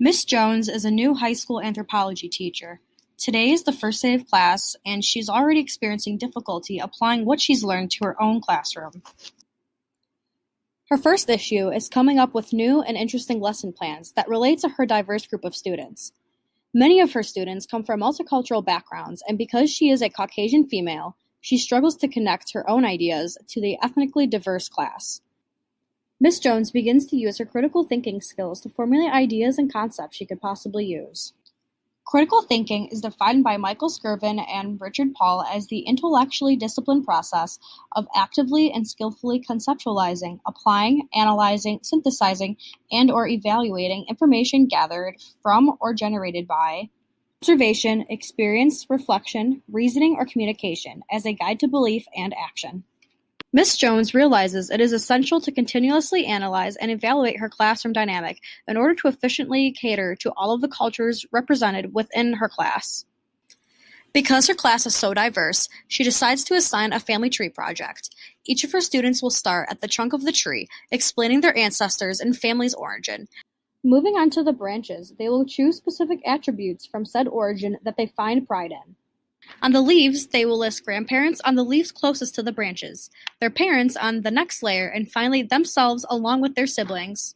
Miss Jones is a new high school anthropology teacher. Today is the first day of class, and she's already experiencing difficulty applying what she's learned to her own classroom. Her first issue is coming up with new and interesting lesson plans that relate to her diverse group of students. Many of her students come from multicultural backgrounds, and because she is a Caucasian female, she struggles to connect her own ideas to the ethnically diverse class. Miss Jones begins to use her critical thinking skills to formulate ideas and concepts she could possibly use. Critical thinking is defined by Michael Skirvin and Richard Paul as the intellectually disciplined process of actively and skillfully conceptualizing, applying, analyzing, synthesizing, and/or evaluating information gathered from or generated by observation, experience, reflection, reasoning, or communication as a guide to belief and action. Miss Jones realizes it is essential to continuously analyze and evaluate her classroom dynamic in order to efficiently cater to all of the cultures represented within her class. Because her class is so diverse, she decides to assign a family tree project. Each of her students will start at the trunk of the tree, explaining their ancestors and family's origin. Moving on to the branches, they will choose specific attributes from said origin that they find pride in. On the leaves, they will list grandparents on the leaves closest to the branches, their parents on the next layer, and finally themselves along with their siblings.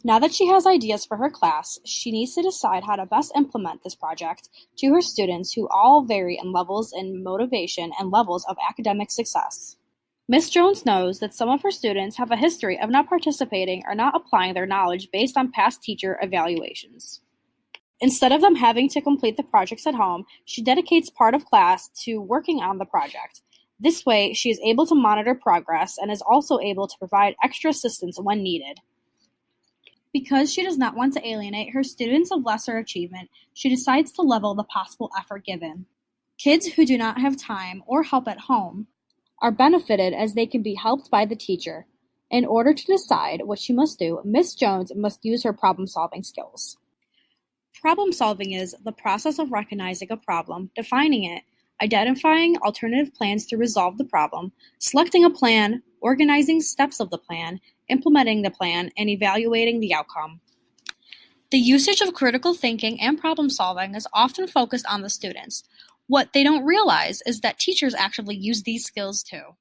Now that she has ideas for her class, she needs to decide how to best implement this project to her students who all vary in levels in motivation and levels of academic success. Miss Jones knows that some of her students have a history of not participating or not applying their knowledge based on past teacher evaluations. Instead of them having to complete the projects at home, she dedicates part of class to working on the project. This way, she is able to monitor progress and is also able to provide extra assistance when needed. Because she does not want to alienate her students of lesser achievement, she decides to level the possible effort given. Kids who do not have time or help at home are benefited as they can be helped by the teacher. In order to decide what she must do, Miss Jones must use her problem-solving skills. Problem solving is the process of recognizing a problem, defining it, identifying alternative plans to resolve the problem, selecting a plan, organizing steps of the plan, implementing the plan, and evaluating the outcome. The usage of critical thinking and problem solving is often focused on the students. What they don't realize is that teachers actively use these skills too.